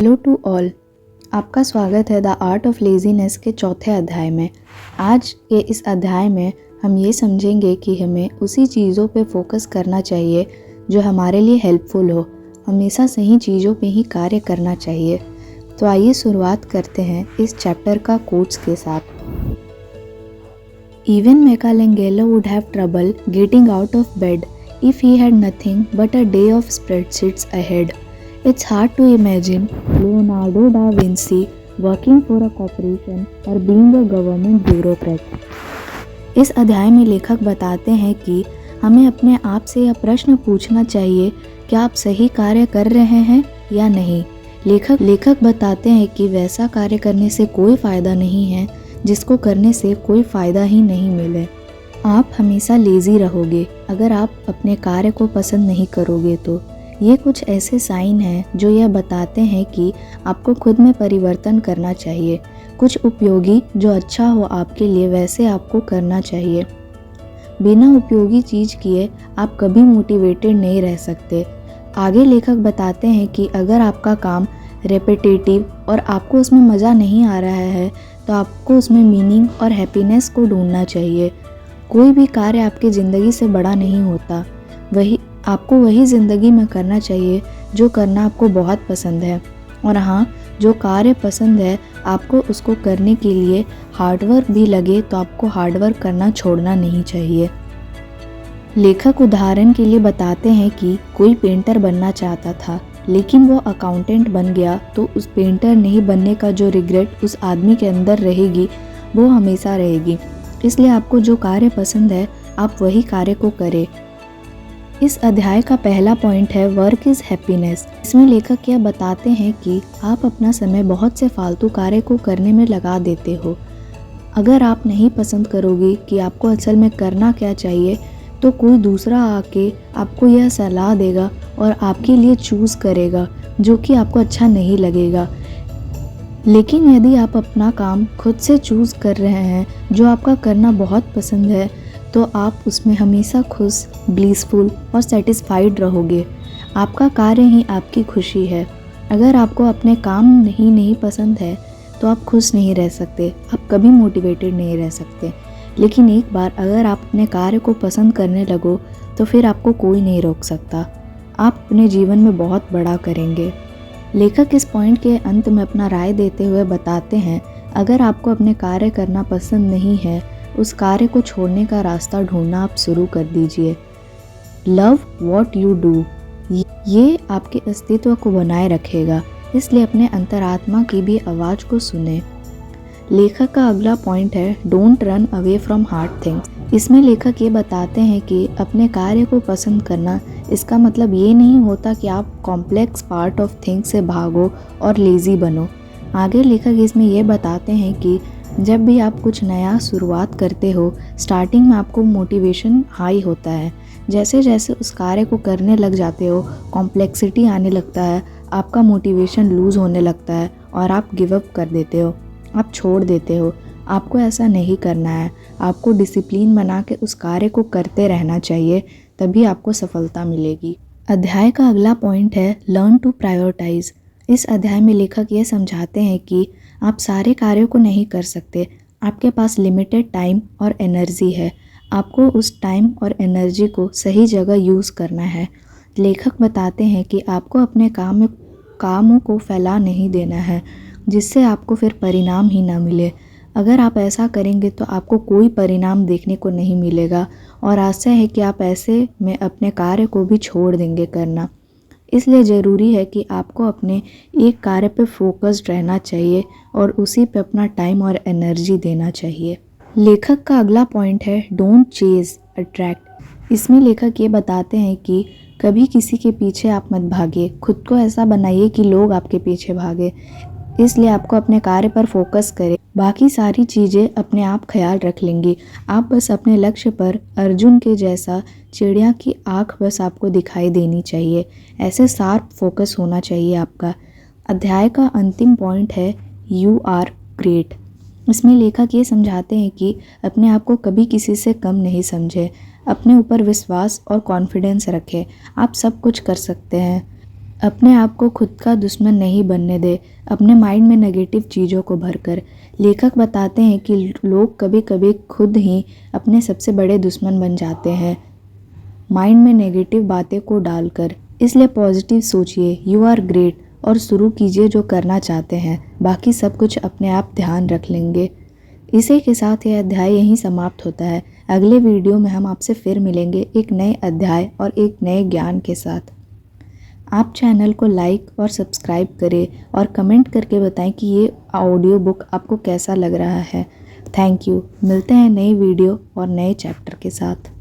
Hello to all, आपका स्वागत है द आर्ट ऑफ लेज़ीनेस के चौथे अध्याय में। आज के इस अध्याय में हम ये समझेंगे कि हमें उसी चीज़ों पे फोकस करना चाहिए जो हमारे लिए हेल्पफुल हो। हमेशा सही चीज़ों पे ही कार्य करना चाहिए। तो आइए शुरुआत करते हैं इस चैप्टर का कोट्स के साथ। Even Michelangelo would have trouble getting out of bed if he had nothing but a day of spreadsheets ahead. It's hard to imagine Leonardo da Vinci working for a corporation or being a government bureaucrat. इस अध्याय में लेखक बताते हैं कि हमें अपने आप से यह प्रश्न पूछना चाहिए कि आप सही कार्य कर रहे हैं या नहीं। लेखक बताते हैं कि वैसा कार्य करने से कोई फ़ायदा नहीं है जिसको करने से कोई फ़ायदा ही नहीं मिले। आप हमेशा लेज़ी रहोगे अगर आप अपने कार्य को पसंद नहीं करोगे। तो ये कुछ ऐसे साइन हैं जो यह बताते हैं कि आपको खुद में परिवर्तन करना चाहिए। कुछ उपयोगी जो अच्छा हो आपके लिए वैसे आपको करना चाहिए। बिना उपयोगी चीज़ किए आप कभी मोटिवेटेड नहीं रह सकते। आगे लेखक बताते हैं कि अगर आपका काम रेपिटेटिव और आपको उसमें मज़ा नहीं आ रहा है तो आपको उसमें मीनिंग और हैप्पीनेस को ढूंढना चाहिए। कोई भी कार्य आपकी ज़िंदगी से बड़ा नहीं होता। आपको वही ज़िंदगी में करना चाहिए जो करना आपको बहुत पसंद है। और हाँ, जो कार्य पसंद है आपको उसको करने के लिए हार्डवर्क भी लगे तो आपको हार्डवर्क करना छोड़ना नहीं चाहिए। लेखक उदाहरण के लिए बताते हैं कि कोई पेंटर बनना चाहता था लेकिन वो अकाउंटेंट बन गया, तो उस पेंटर नहीं बनने का जो रिग्रेट उस आदमी के अंदर रहेगी वो हमेशा रहेगी। इसलिए आपको जो कार्य पसंद है आप वही कार्य को करें। इस अध्याय का पहला पॉइंट है वर्क इज़ हैप्पीनेस। इसमें लेखक यह बताते हैं कि आप अपना समय बहुत से फालतू कार्य को करने में लगा देते हो। अगर आप नहीं पसंद करोगे कि आपको असल में करना क्या चाहिए तो कोई दूसरा आके आपको यह सलाह देगा और आपके लिए चूज़ करेगा जो कि आपको अच्छा नहीं लगेगा। लेकिन यदि आप अपना काम खुद से चूज़ कर रहे हैं जो आपका करना बहुत पसंद है तो आप उसमें हमेशा खुश, ब्लिसफुल और सेटिस्फाइड रहोगे। आपका कार्य ही आपकी खुशी है। अगर आपको अपने काम नहीं पसंद है तो आप खुश नहीं रह सकते, आप कभी मोटिवेटेड नहीं रह सकते। लेकिन एक बार अगर आप अपने कार्य को पसंद करने लगो तो फिर आपको कोई नहीं रोक सकता। आप अपने जीवन में बहुत बड़ा करेंगे। लेखक इस पॉइंट के अंत में अपना राय देते हुए बताते हैं, अगर आपको अपने कार्य करना पसंद नहीं है उस कार्य को छोड़ने का रास्ता ढूंढना आप शुरू कर दीजिए। लव वॉट यू डू, ये आपके अस्तित्व को बनाए रखेगा, इसलिए अपने अंतरात्मा की भी आवाज़ को सुने। लेखक का अगला पॉइंट है don't run away from hard things. इसमें लेखक ये बताते हैं कि अपने कार्य को पसंद करना इसका मतलब ये नहीं होता कि आप कॉम्प्लेक्स पार्ट ऑफ थिंग्स से भागो और लेज़ी बनो। आगे लेखक इसमें ये बताते हैं कि जब भी आप कुछ नया शुरुआत करते हो स्टार्टिंग में आपको मोटिवेशन हाई होता है। जैसे जैसे उस कार्य को करने लग जाते हो कॉम्प्लेक्सिटी आने लगता है, आपका मोटिवेशन लूज़ होने लगता है और आप गिव अप कर देते हो, आप छोड़ देते हो। आपको ऐसा नहीं करना है। आपको डिसिप्लिन बना के उस कार्य को करते रहना चाहिए, तभी आपको सफलता मिलेगी। अध्याय का अगला पॉइंट है लर्न टू प्रायोरिटाइज। इस अध्याय में लेखक ये समझाते हैं कि आप सारे कार्यों को नहीं कर सकते। आपके पास लिमिटेड टाइम और एनर्जी है। आपको उस टाइम और एनर्जी को सही जगह यूज़ करना है। लेखक बताते हैं कि आपको अपने कामों को फैला नहीं देना है जिससे आपको फिर परिणाम ही ना मिले। अगर आप ऐसा करेंगे तो आपको कोई परिणाम देखने को नहीं मिलेगा और आशा है कि आप ऐसे में अपने कार्य को भी छोड़ देंगे करना। इसलिए ज़रूरी है कि आपको अपने एक कार्य पे फोकस्ड रहना चाहिए और उसी पे अपना टाइम और एनर्जी देना चाहिए। लेखक का अगला पॉइंट है डोंट चेज, अट्रैक्ट। इसमें लेखक ये बताते हैं कि कभी किसी के पीछे आप मत भागे। खुद को ऐसा बनाइए कि लोग आपके पीछे भागे। इसलिए आपको अपने कार्य पर फोकस करें, बाकी सारी चीज़ें अपने आप ख्याल रख लेंगी। आप बस अपने लक्ष्य पर अर्जुन के जैसा चिड़िया की आँख बस आपको दिखाई देनी चाहिए। ऐसे शार्प फोकस होना चाहिए आपका। अध्याय का अंतिम पॉइंट है यू आर ग्रेट। इसमें लेखक ये समझाते हैं कि अपने आप को कभी किसी से कम नहीं समझे। अपने ऊपर विश्वास और कॉन्फिडेंस रखें। आप सब कुछ कर सकते हैं। अपने आप को खुद का दुश्मन नहीं बनने दे अपने माइंड में नेगेटिव चीज़ों को भरकर। लेखक बताते हैं कि लोग कभी कभी खुद ही अपने सबसे बड़े दुश्मन बन जाते हैं माइंड में नेगेटिव बातें को डालकर। इसलिए पॉजिटिव सोचिए, यू आर ग्रेट, और शुरू कीजिए जो करना चाहते हैं। बाकी सब कुछ अपने आप ध्यान रख लेंगे। इसी के साथ यह अध्याय यहीं समाप्त होता है। अगले वीडियो में हम आपसे फिर मिलेंगे एक नए अध्याय और एक नए ज्ञान के साथ। आप चैनल को लाइक और सब्सक्राइब करें और कमेंट करके बताएं कि ये ऑडियो बुक आपको कैसा लग रहा है। Thank you. मिलते हैं नई वीडियो और नए चैप्टर के साथ।